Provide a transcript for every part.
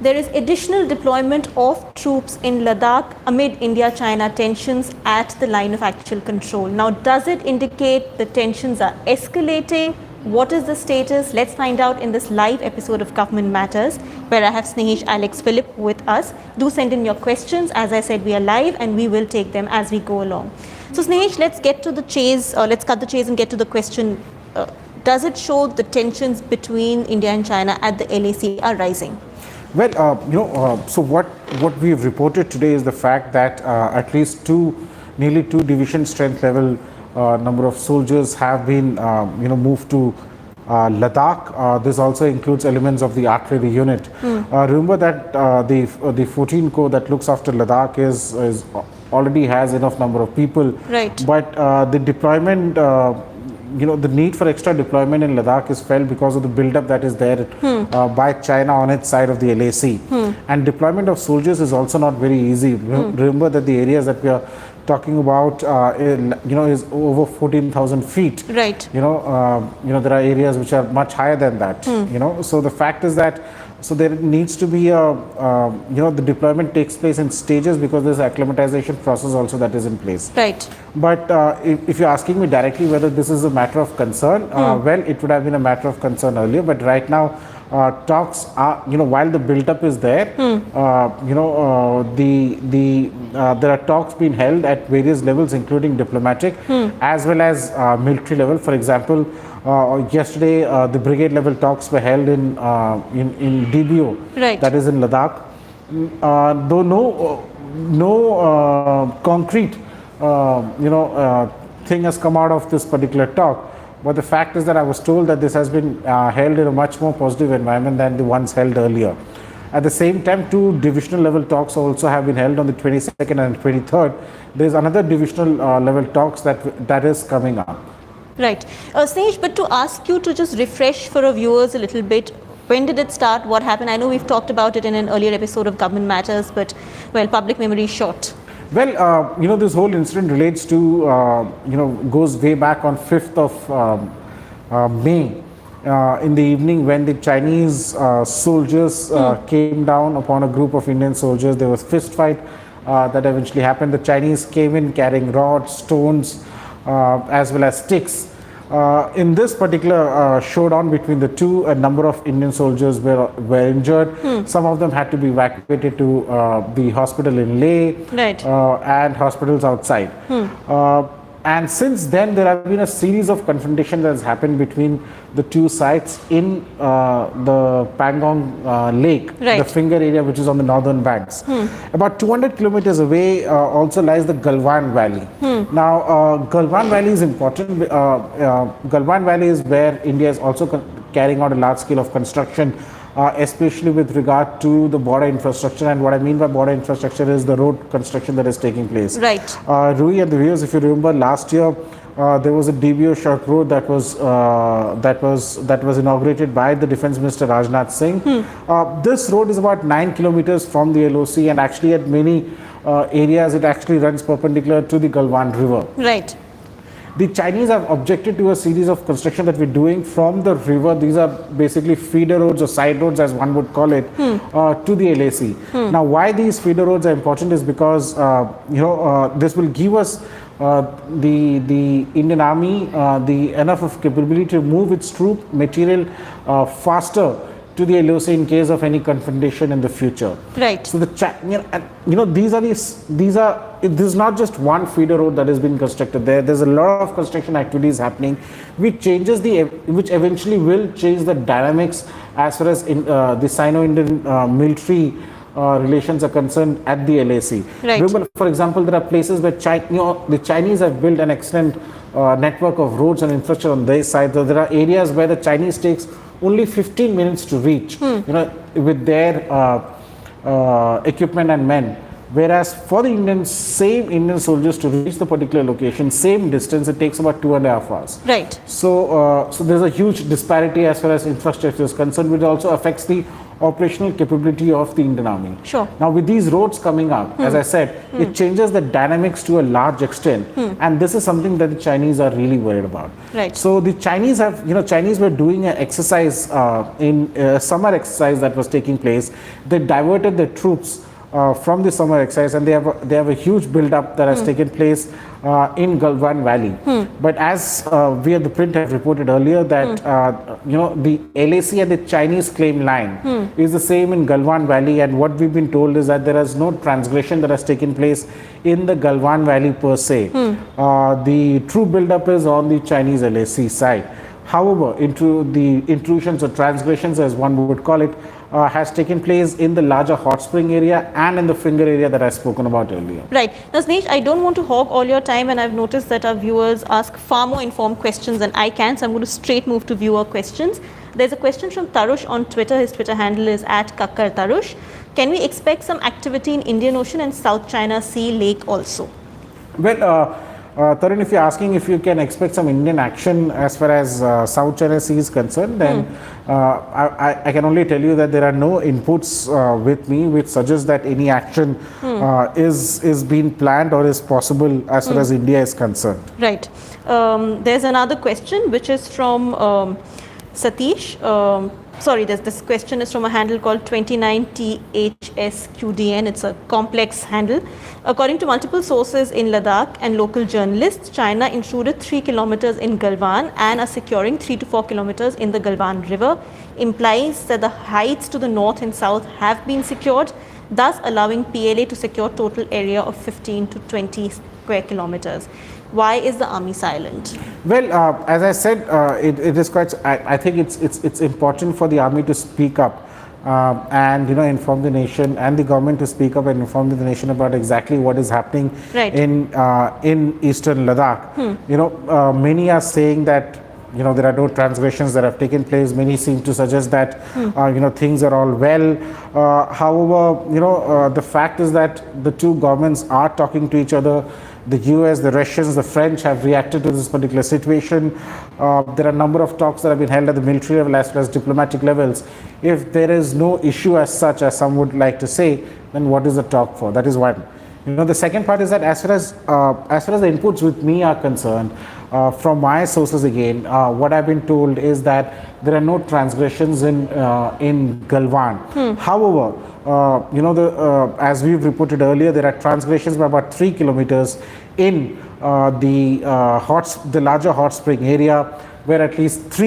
there is additional deployment of troops in Ladakh amid India-China tensions at the line of actual control. Now, does it indicate the tensions are escalating? What is the status? Let's find out in this live episode of Government Matters, where I have Snehesh Alex Philip with us. Do send in your questions. As I said, we are live and we will take them as we go along. So Snehesh, let's get to the chase, let's cut the chase and get to the question. Does it show the tensions between India and China at the LAC are rising? Well, so what we have reported today is the fact that at least nearly two division strength level number of soldiers have been, moved to Ladakh. This also includes elements of the artillery unit. Remember that the 14 Corps that looks after Ladakh is already has enough number of people. Right. But the deployment, the need for extra deployment in Ladakh is felt because of the build-up that is there by China on its side of the LAC. And deployment of soldiers is also not very easy. Remember that the areas that we are talking about, is over 14,000 feet. Right. There are areas which are much higher than that. So the fact is that there needs to be the deployment takes place in stages because there's acclimatization process also that is in place. Right. But if you're asking me directly whether this is a matter of concern, well, it would have been a matter of concern earlier, but right now talks are, while the build-up is there, there are talks being held at various levels, including diplomatic as well as military level. For example, yesterday the brigade level talks were held in DBO, right, that is in Ladakh. Though no concrete thing has come out of this particular talk. But the fact is that I was told that this has been held in a much more positive environment than the ones held earlier. At the same time, two divisional level talks also have been held on the 22nd and 23rd. There is another divisional level talks that is coming up. Right. Snehesh, but to ask you to just refresh for our viewers a little bit, when did it start? What happened? I know we've talked about it in an earlier episode of Government Matters, but, well, public memory is short. Well, this whole incident relates to, goes way back on 5th of May in the evening when the Chinese soldiers came down upon a group of Indian soldiers. There was fist fight that eventually happened. The Chinese came in carrying rods, stones, as well as sticks. In this particular showdown between the two, a number of Indian soldiers were injured. Some of them had to be evacuated to the hospital in Leh, right, and hospitals outside. And since then, there have been a series of confrontations that has happened between the two sides in the Pangong Lake, right, the Finger area, which is on the northern banks. About 200 kilometers away also lies the Galwan Valley. Now, Galwan Valley is important. Galwan Valley is where India is also carrying out a large scale of construction, especially with regard to the border infrastructure. And what I mean by border infrastructure is the road construction that is taking place. Right. Rui and the viewers, if you remember, last year there was a DBO short road that was inaugurated by the Defence Minister Rajnath Singh. This road is about 9 kilometers from the LOC, and actually at many areas it actually runs perpendicular to the Galwan River. Right. The Chinese have objected to a series of construction that we're doing from the river. These are basically feeder roads or side roads, as one would call it, to the LAC. Now, why these feeder roads are important is because this will give us the Indian Army the enough of capability to move its troop material faster to the LOC in case of any confrontation in the future. Right. So this is not just one feeder road that has been constructed there. There's a lot of construction activities happening, which eventually will change the dynamics as far as the Sino-Indian military relations are concerned at the LAC. Right. Remember, for example, there are places where the Chinese have built an excellent network of roads and infrastructure on their side. So there are areas where the Chinese takes only 15 minutes to reach, with their equipment and men. Whereas for the same Indian soldiers to reach the particular location, same distance, it takes about 2.5 hours. Right. So there's a huge disparity as far as infrastructure is concerned, which also affects the operational capability of the Indian Army. Sure. Now, with these roads coming up, as I said, it changes the dynamics to a large extent, and this is something that the Chinese are really worried about. Right. So the Chinese have, Chinese were doing an exercise in a summer exercise that was taking place. They diverted the troops from the summer exercise, and they have a huge build-up that has taken place in Galwan Valley. But as we at ThePrint have reported earlier, that the LAC and the Chinese claim line is the same in Galwan Valley, and what we've been told is that there is no transgression that has taken place in the Galwan Valley per se. The true build-up is on the Chinese LAC side. However, into the intrusions or transgressions, as one would call it, has taken place in the larger hot spring area and in the finger area that I've spoken about earlier. Right. Now, Sneesh, I don't want to hog all your time, and I've noticed that our viewers ask far more informed questions than I can, so I'm going to straight move to viewer questions. There's a question from Tarush on Twitter. His Twitter handle is @KakkarTarush. Can we expect some activity in Indian Ocean and South China Sea Lake also? Well, Tarun, if you're asking if you can expect some Indian action as far as South China Sea is concerned, then I can only tell you that there are no inputs with me which suggest that any action is being planned or is possible as far as India is concerned. Right. There's another question which is from Satish. Sorry, this question is from a handle called 29THSQDN. It's a complex handle. According to multiple sources in Ladakh and local journalists, China intruded 3 kilometers in Galwan and are securing 3 to 4 kilometers in the Galwan River. Implies that the heights to the north and south have been secured, thus allowing PLA to secure total area of 15 to 20 square kilometers. Why is the army silent? Well, as I said, it is quite. I think it's important for the army to speak up and inform the nation, and the government to speak up and inform the nation about exactly what is happening in eastern Ladakh. Many are saying that there are no transgressions that have taken place. Many seem to suggest that things are all well. However, the fact is that the two governments are talking to each other. The US, the Russians, the French have reacted to this particular situation. There are a number of talks that have been held at the military level as well as diplomatic levels. If there is no issue as such, as some would like to say, then what is the talk for? That is one. The second part is that as far as the inputs with me are concerned, from my sources again, what I've been told is that there are no transgressions in Galwan. However, as we've reported earlier, there are transgressions by about 3 kilometers in the larger hot spring area, where at least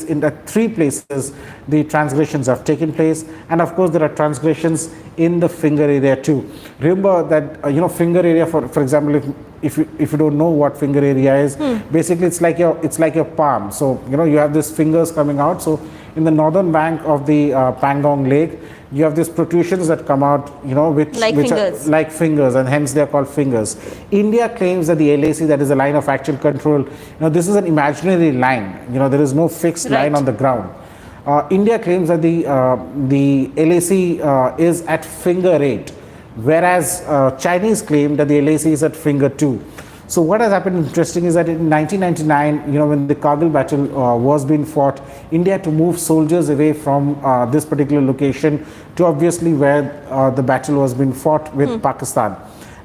in the 3 places the transgressions have taken place, and of course there are transgressions in the finger area too. Remember that finger area, for example, if you don't know what finger area is, basically it's like your palm. So you have these fingers coming out. So in the northern bank of the Pangong Lake, you have these protrusions that come out, which are like fingers, and hence they are called fingers. India claims that the LAC, that is a line of actual control, this is an imaginary line. There is no fixed line on the ground. India claims that the LAC is at finger 8, whereas Chinese claim that the LAC is at finger 2. So what has happened interesting is that in 1999, when the Kargil battle was being fought, India had to move soldiers away from this particular location to obviously where the battle was being fought with Pakistan.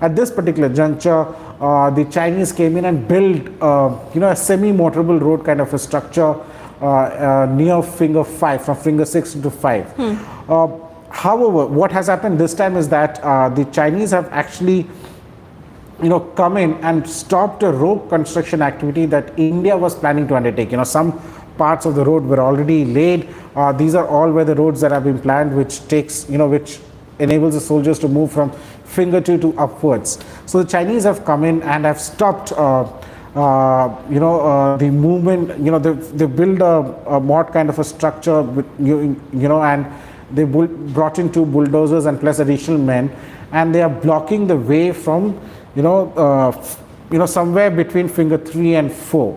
At this particular juncture, the Chinese came in and built a semi-motorable road kind of a structure near finger 5, from finger 6 to 5. However, what has happened this time is that the Chinese have actually come in and stopped a road construction activity that India was planning to undertake. Some parts of the road were already laid. These are all where the roads that have been planned, which which enables the soldiers to move from finger 2 to upwards. So the Chinese have come in and have stopped the movement. They build a mod kind of a structure with, and they brought in 2 bulldozers and plus additional men, and they are blocking the way from somewhere between finger 3 and 4.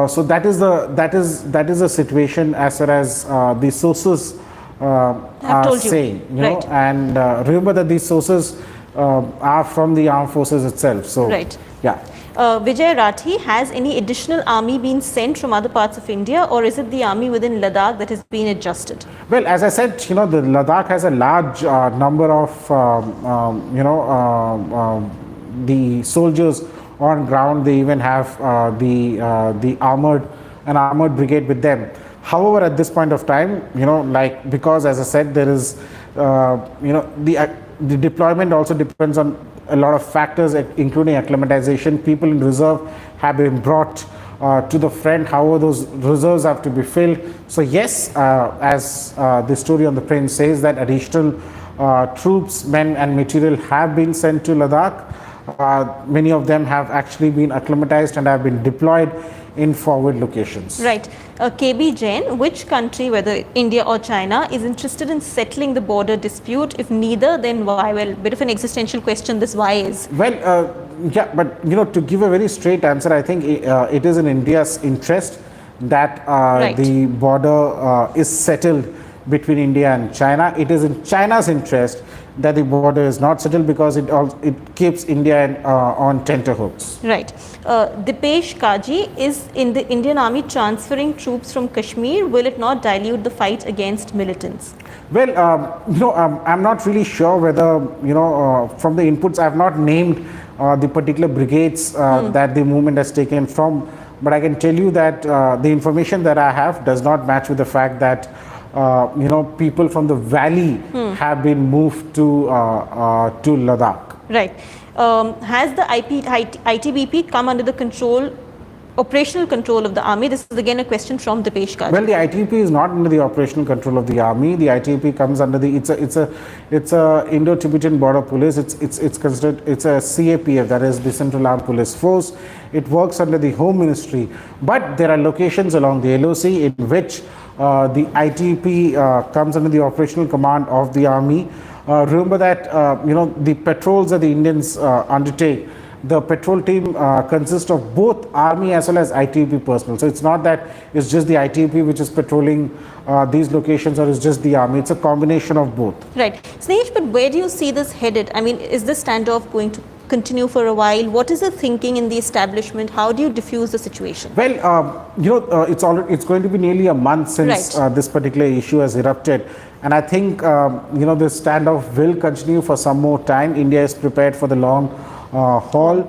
So that is the situation as far as the sources are saying. And remember that these sources are from the armed forces itself. So right. Yeah. Vijay Rathi, has any additional army been sent from other parts of India, or is it the army within Ladakh that has been adjusted? Well, as I said, the Ladakh has a large number of, the soldiers on ground. They even have the armored brigade with them. However, at this point of time, because as I said, there is, the deployment also depends on a lot of factors, including acclimatization. People in reserve have been brought to the front. However, those reserves have to be filled. So yes, as the story on the print says, that additional troops, men and material have been sent to Ladakh. Many of them have actually been acclimatized and have been deployed in forward locations. Right. KB Jain, which country, whether India or China, is interested in settling the border dispute? If neither, then why? Well, a bit of an existential question, this why is. Well, yeah, but to give a very straight answer, I think it is in India's interest that the border is settled between India and China. It is in China's interest that the border is not settled, because it keeps India on tenterhooks. Right. Dipesh Kaji, is in the Indian Army transferring troops from Kashmir? Will it not dilute the fight against militants? Well, I'm not really sure whether, from the inputs, I have not named the particular brigades that the movement has taken from, but I can tell you that the information that I have does not match with the fact that people from the valley have been moved to Ladakh. Right. Has the ITBP come under the operational control of the army? This is again a question from Dipesh Kaji. Well, the ITBP is not under the operational control of the army. The ITBP comes under it's a Indo-Tibetan Border Police. It's considered, it's a CAPF, that is the Central Armed Police Force. It works under the Home Ministry, but there are locations along the LOC in which the ITBP comes under the operational command of the army. Remember that the patrols that the Indians undertake, the patrol team consists of both army as well as ITBP personnel. So it's not that it's just the ITBP which is patrolling these locations, or it's just the army. It's a combination of both. Right. Snehesh, but where do you see this headed? I mean, is this standoff going to continue for a while? What is the thinking in the establishment? How do you diffuse the situation? Well, it's going to be nearly a month since this particular issue has erupted, and I think this standoff will continue for some more time. India is prepared for the long haul.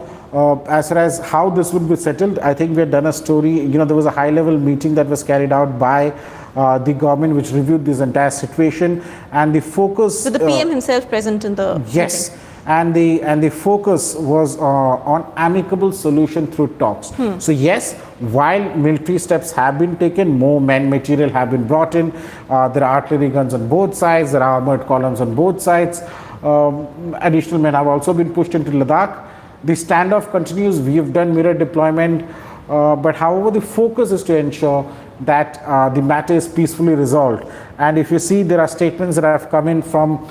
As far as how this would be settled, I think we had done a story. There was a high-level meeting that was carried out by the government, which reviewed this entire situation, and the focus. So the PM himself present in the yes. meeting. And the focus was on amicable solution through talks. So yes, while military steps have been taken, more men, material have been brought in. There are artillery guns on both sides. There are armored columns on both sides. Additional men have also been pushed into Ladakh. The standoff continues. We have done mirror deployment, but however, the focus is to ensure that the matter is peacefully resolved. And if you see, there are statements that have come in from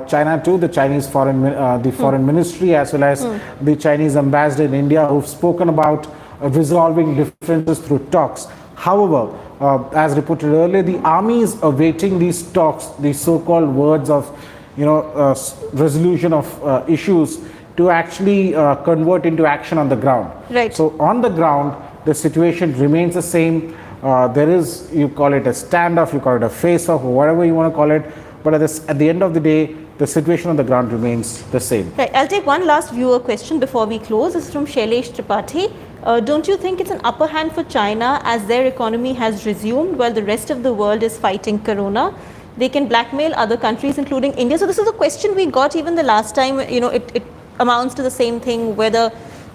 China too, the Chinese foreign ministry, as well as the Chinese ambassador in India, who've spoken about resolving differences through talks. However, as reported earlier, the army is awaiting these talks, these so-called words of resolution of issues, to actually convert into action on the ground. Right. So on the ground, the situation remains the same. There is, you call it a standoff, you call it a face-off, or whatever you want to call it, but at the end of the day, the situation on the ground remains the same. Right. I'll take one last viewer question before we close. It's from Shailesh Tripathi. Don't you think it's an upper hand for China, as their economy has resumed while the rest of the world is fighting corona? They can blackmail other countries, including India. So this is a question we got even the last time. It amounts to the same thing, whether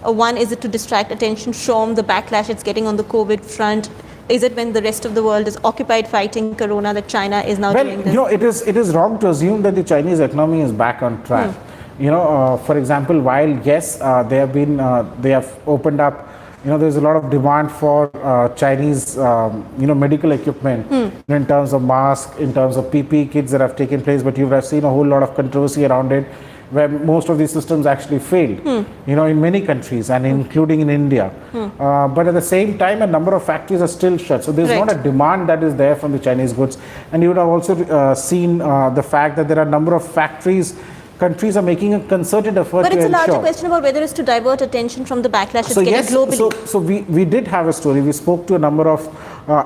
one, is it to distract attention from the backlash it's getting on the COVID front? Is it when the rest of the world is occupied fighting corona that China is now doing this? It is wrong to assume that the Chinese economy is back on track. For example, while yes, they have opened up, there's a lot of demand for Chinese, medical equipment in terms of masks, in terms of PPE kits that have taken place, but you have seen a whole lot of controversy around it, where most of these systems actually failed, in many countries, and including in India. But at the same time, a number of factories are still shut. So there's not a demand that is there from the Chinese goods. And you would have also seen the fact that there are a number of factories countries are making a concerted effort But to it's a larger ensure. question about whether it's to divert attention from the backlash it's So getting yes, globally. so we did have a story. We spoke to a number of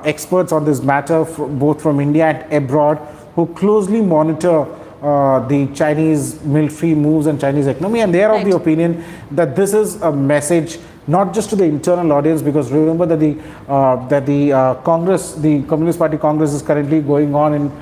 experts on this matter, both from India and abroad, who closely monitor the Chinese military moves and Chinese economy, and they are of the opinion that this is a message not just to the internal audience, because remember that the Congress, the Communist Party Congress, is currently going on in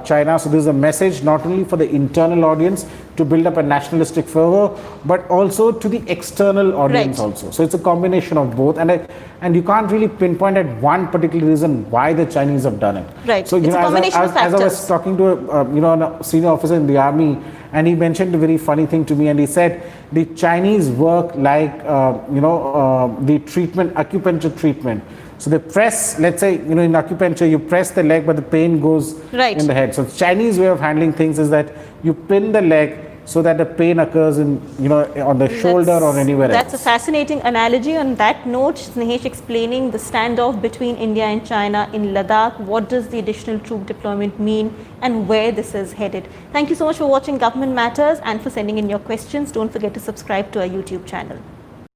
China. So this is a message not only for the internal audience to build up a nationalistic fervor, but also to the external audience also. So it's a combination of both, and you can't really pinpoint at one particular reason why the Chinese have done it. Right. So It's a combination of as I was factors. talking to a senior officer in the army, and he mentioned a very funny thing to me, and he said the Chinese work like the treatment, acupuncture treatment. So they press, let's say, in acupuncture, you press the leg, but the pain goes in the head. So the Chinese way of handling things is that you pin the leg so that the pain occurs on the shoulder or anywhere else. That's a fascinating analogy. On that note, Snehesh explaining the standoff between India and China in Ladakh. What does the additional troop deployment mean and where this is headed? Thank you so much for watching Government Matters and for sending in your questions. Don't forget to subscribe to our YouTube channel.